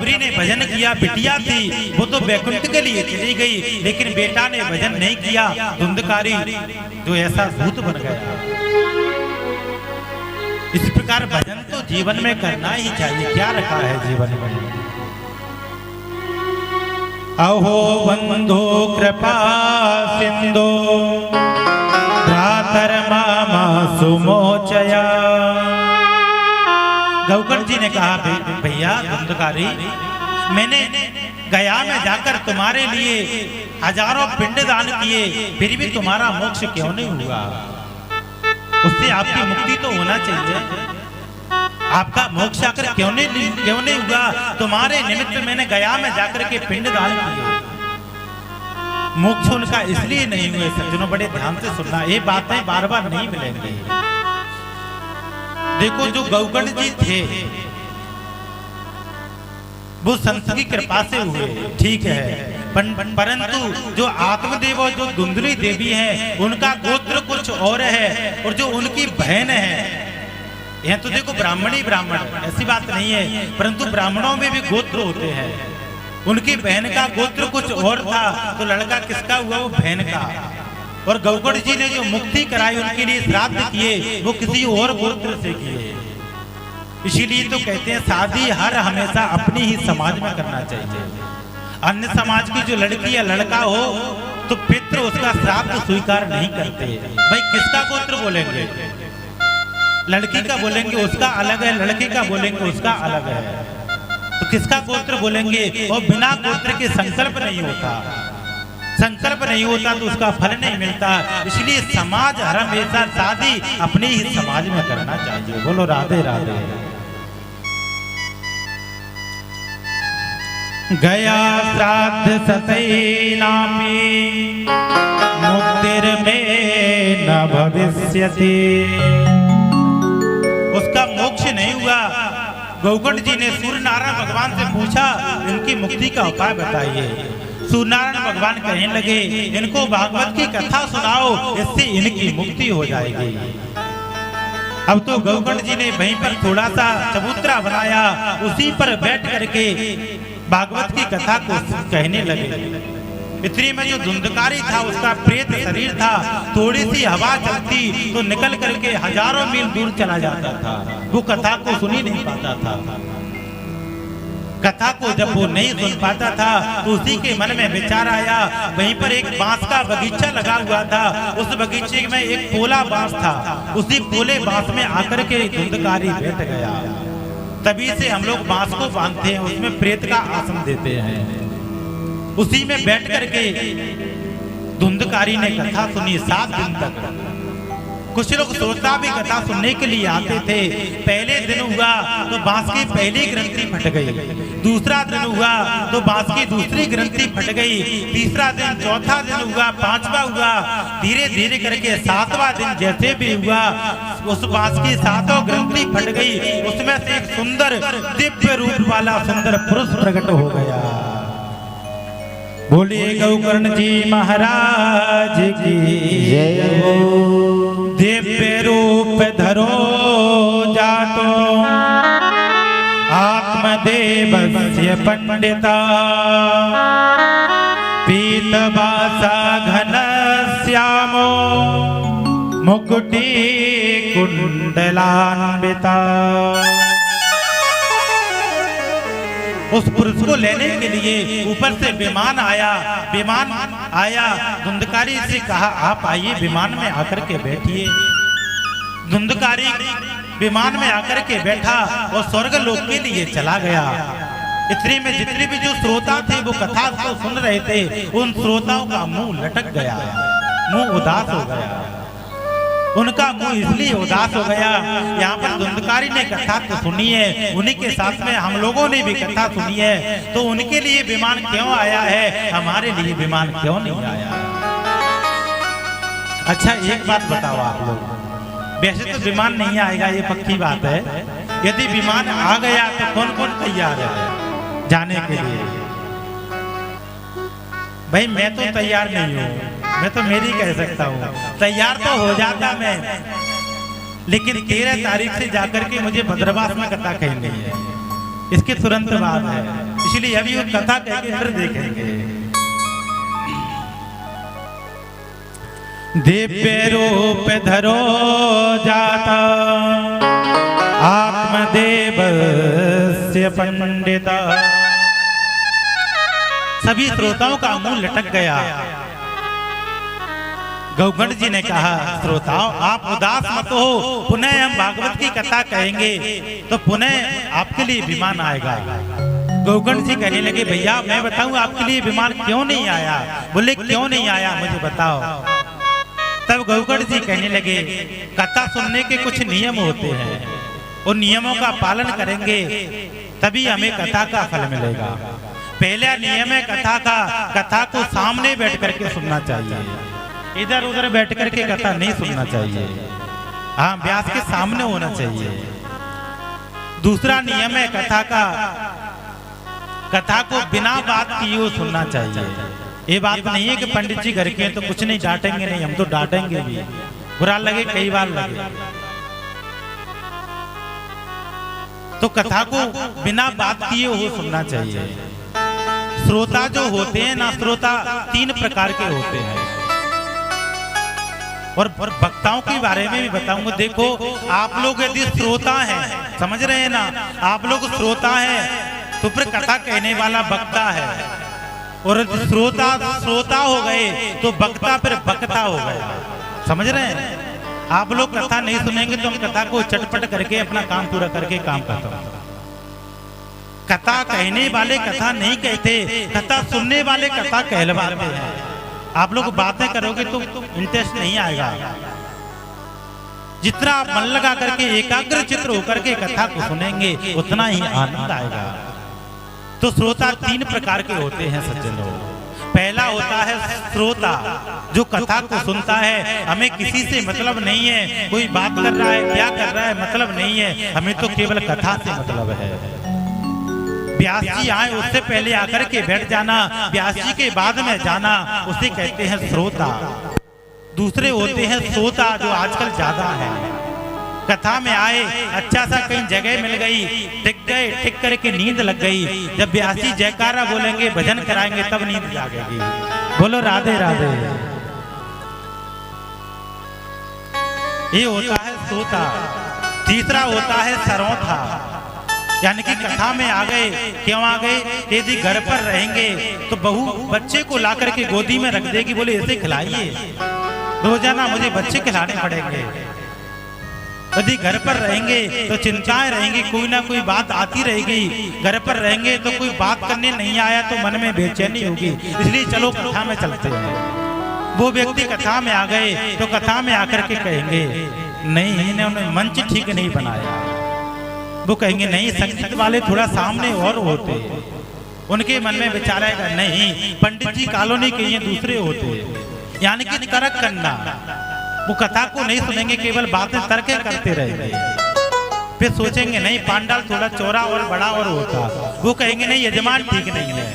सबरी ने भजन किया, बिटिया थी वो तो बैकुंठ के लिए चली गई, लेकिन बेटा ने भजन नहीं किया, धुंधकारी जो ऐसा भूत बन गया। इस प्रकार भजन तो जीवन में करना ही चाहिए। क्या रखा है जीवन में? अहो बंधो कृपा सिंधो भ्रातर मामा सुमोचया। गौकर्ण जी ने कहा, भैया धुंधकारी, मैंने गया में जाकर तुम्हारे लिए हजारों पिंड दान किए, फिर भी तुम्हारा मोक्ष क्यों नहीं हुआ? उससे आपकी मुक्ति तो होना चाहिए। आपका मोक्ष आकर क्यों नहीं हुआ? तुम्हारे निमित्त मैंने गया में जाकर के पिंड दान किए, मोक्ष उनका इसलिए नहीं हुए। सज्जनों बड़े ध्यान से सुनना, ये बातें बार बार नहीं मिलेंगी। देखो जो गौकर्ण जी थे वो संत की कृपा से हुए, ठीक है, परंतु जो आत्मदेव और जो धुंधली देवी है उनका गोत्र कुछ और है, और जो उनकी बहन है, यह तो देखो ब्राह्मणी ब्राह्मण, ऐसी बात नहीं है, परंतु ब्राह्मणों में भी गोत्र होते हैं। उनकी बहन का गोत्र कुछ और था, तो लड़का किसका हुआ? वो बहन का। और गौकर्ण जी ने जो मुक्ति कराई, उनके लिए श्राद्ध किए, वो किसी और गोत्र से किए। इसीलिए तो कहते हैं शादी हर हमेशा अपनी ही समाज में करना चाहिए। अन्य समाज की जो लड़की या लड़का हो तो पितृ उसका श्राद्ध स्वीकार नहीं करते। भाई किसका गोत्र बोलेंगे? लड़की का बोलेंगे उसका अलग है, लड़के का बोलेंगे उसका अलग है, तो किसका गोत्र बोलेंगे? और बिना गोत्र के संकल्प नहीं होता, संकल्प नहीं होता तो उसका फल नहीं मिलता। इसलिए समाज हर हमेशा शादी अपने ही समाज में करना चाहिए। बोलो राधे राधे। गया श्राद्ध सतैनापि मुक्तिर्मे न भविष्यति। उसका मोक्ष नहीं हुआ। गौकर्ण जी ने सूर्य नारायण भगवान से पूछा, इनकी मुक्ति का उपाय बताइए। सूर्य नारायण भगवान कहने लगे, इनको भागवत की कथा सुनाओ, इससे इनकी मुक्ति हो जाएगी। अब तो गौकर्ण जी ने वहीं पर थोड़ा सा चबूतरा बनाया, उसी पर बैठ करके भागवत की कथा को कहने लगे। इतनी में जो धुंधकारी था उसका प्रेत शरीर था, थोड़ी सी हवा चलती तो निकल करके हजारों मील दूर चला जाता था। वो कथा को सुन ही नहीं पाता था। कथा को जब वो नहीं सुन पाता था तो उसी के मन में विचार आया। वहीं पर एक बांस का बगीचा लगा हुआ था, उस बगीचे में एक पोला बांस था, उसी पोले बांस में आकर के धुंधकारी बैठ गया। तभी से हम लोग बांस को बांधते हैं, उसमें प्रेत का आसन देते हैं। उसी में बैठ करके धुंधकारी ने कथा सुनी 7 दिन तक। कुछ लोग श्रोता भी कथा सुनने के लिए आते थे। पहले दिन हुआ तो बांस की पहली ग्रंथि फट गई, दूसरा दिन हुआ तो बांस की दूसरी ग्रंथि फट गई, तीसरा दिन, चौथा दिन हुआ, 5वां हुआ, धीरे धीरे करके 7वां दिन जैसे भी हुआ उस बांस की 7 ग्रंथि फट गई। उसमें से एक सुंदर दिव्य रूप वाला सुंदर पुरुष प्रकट हो गया। बोलिए गौकर्ण जी महाराज की जय हो। दिव्य रूप धरो जातो आत्मदेवस्य पंडिता, पीतवासा घन श्यामो मुकुटी कुंडलान्विता। उस पुरुष को लेने के लिए ऊपर से विमान आया। धुंधकारी से कहा, आप आइए विमान में आकर के बैठिए। धुंधकारी विमान में आकर के बैठा और स्वर्ग लोक के लिए चला गया। इतने में जितने भी जो श्रोता थे वो कथा को सुन रहे थे, उन श्रोताओं का मुंह लटक गया, मुंह उदास हो गया। उनका मुंह इसलिए उदास हो गया, यहाँ पर धुंधकारी ने कथा तो सुनी है, उन्हीं के साथ में हम लोगों ने भी कथा सुनी है, तो उनके लिए विमान क्यों आया है, हमारे लिए विमान क्यों नहीं आया? अच्छा एक बात बताओ आप लोग, वैसे तो विमान नहीं आएगा ये पक्की बात है। यदि विमान आ गया तो कौन कौन तैयार है जाने के लिए? भाई मैं तो तैयार नहीं हूँ, मैं तो मेरी कह सकता हूँ, तैयार तो हो जाता मैं, लेकिन 13 तारीख से जाकर के मुझे भद्रवास में कथा कहनी है। इसके तुरंत बाद है इसलिए अभी वो कथा कह के फिर देखेंगे। दिव्य रूप धरो जाता आत्मदेवस्य पंडिता। सभी श्रोताओं का मुंह लटक गया। गौगण जी ने कहा, श्रोताओं आप उदास मत हो, पुनः हम भागवत की कथा कहेंगे तो पुनः आपके लिए विमान आएगा। गौगण जी कहने लगे, भैया मैं बताऊं आपके लिए विमान क्यों नहीं आया? बोले क्यों नहीं आया मुझे बताओ। तब गौगण जी कहने लगे, कथा सुनने के कुछ नियम होते हैं, उन नियमों का पालन करेंगे तभी हमें कथा का फल मिलेगा। पहला नियम है कथा का, कथा को सामने बैठ करके सुनना चाहिए, इधर उधर बैठ करके कथा नहीं सुनना चाहिए। हाँ, व्यास के सामने होना चाहिए। दूसरा नियम है कथा का, कथा को बिना बात किए हुए सुनना चाहिए। ये बात नहीं है कि पंडित जी घर के हैं तो कुछ नहीं, डांटेंगे नहीं, हम तो डांटेंगे भी, बुरा लगे कई बार लगे। तो कथा को बिना बात किए हुए सुनना चाहिए। श्रोता जो होते हैं ना, श्रोता 3 प्रकार के होते हैं और वक्ताओं के बारे में भी बताऊंगा। देखो आप लोग यदि श्रोता हैं, समझ रहे हैं ना, आप लोग श्रोता हैं तो फिर कथा कहने वाला वक्ता है, और श्रोता हो गए तो वक्ता फिर वक्ता हो गए। समझ रहे हैं? आप लोग कथा नहीं सुनेंगे तो हम कथा को चटपट करके अपना काम पूरा करके काम करता हूं। कथा कहने वाले कथा नहीं कहते, कथा सुनने वाले कथा कहलवाते हैं। आप लोग बातें करोगे तो इंटरेस्ट नहीं आएगा। जितना आप मन लगा करके एकाग्र चित्र होकर के कथा को सुनेंगे उतना ही आनंद आएगा। तो श्रोता 3 प्रकार के होते हैं सज्जनों। पहला होता है श्रोता जो कथा को सुनता है, हमें किसी से मतलब नहीं है, कोई बात कर रहा है क्या कर रहा है मतलब नहीं है, हमें तो केवल कथा से मतलब है। व्यास जी आए उससे पहले आकर के बैठ जाना, व्यास जी के बाद में जाना, उसे कहते हैं श्रोता। दूसरे होते हैं श्रोता जो आजकल ज्यादा है, कथा में आए, अच्छा सा कहीं जगह मिल गई, टिक गए, टिक करके नींद लग गई, जब व्यास जी जयकारा बोलेंगे भजन कराएंगे तब नींद जागेगी। बोलो राधे राधे। ये होता है श्रोता। तीसरा होता है सरौथा, यानी कि कथा में आ गए, क्यों आ गए? यदि घर पर रहेंगे तो बहू बच्चे को ला करके गोदी में रख देगी, बोले इसे खिलाइए, रोजाना मुझे बच्चे खिलाने पड़ेंगे। यदि घर पर रहेंगे तो चिंताएं रहेंगी, कोई ना कोई बात आती रहेगी। घर पर रहेंगे तो कोई बात करने नहीं आया तो मन में बेचैनी होगी, इसलिए चलो कथा में चलते हैं। वो व्यक्ति कथा में आ गए तो कथा में आकर के कहेंगे नहीं, इन्होंने मंच ठीक नहीं बनाया। वो कहेंगे नहीं, संगीत वाले थोड़ा सामने और होते। उनके मन में विचार आएगा नहीं, पंडित जी कॉलोनी के ये दूसरे होते। यानी कि तर्क करना, वो कथा को नहीं सुनेंगे, केवल बातें तर्क करते रहेंगे। फिर सोचेंगे नहीं, पांडाल थोड़ा चौड़ा और बड़ा और होता। वो कहेंगे नहीं, यजमान ठीक नहीं है।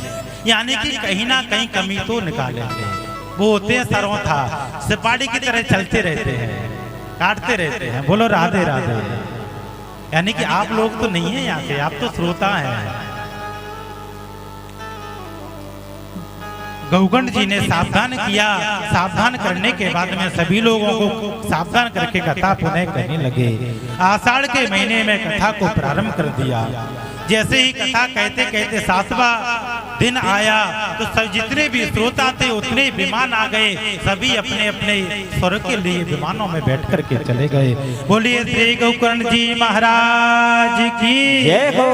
यानी कि कहीं ना कहीं कमी तो निकालेंगे। वो होते हैं सरौथा, सिपाही की तरह चलते रहते हैं, काटते रहते हैं। बोलो राधे राधे। यानी कि आप लोग तो नहीं है यहाँ पे, आप तो श्रोता हैं। गौगण जी ने सावधान किया, सावधान करने के बाद में सभी लोगों को सावधान करके कथा पुनः कहने लगे। आषाढ़ के महीने में कथा को प्रारंभ कर दिया। जैसे ही कथा कहते कहते 7वां दिन आया तो सब जितने भी श्रोता थे उतने विमान आ गए, सभी अपने अपने स्वर्ग के लिए विमानों में बैठ करके चले गए। बोलिए श्री गौकर्ण जी महाराज की जय हो।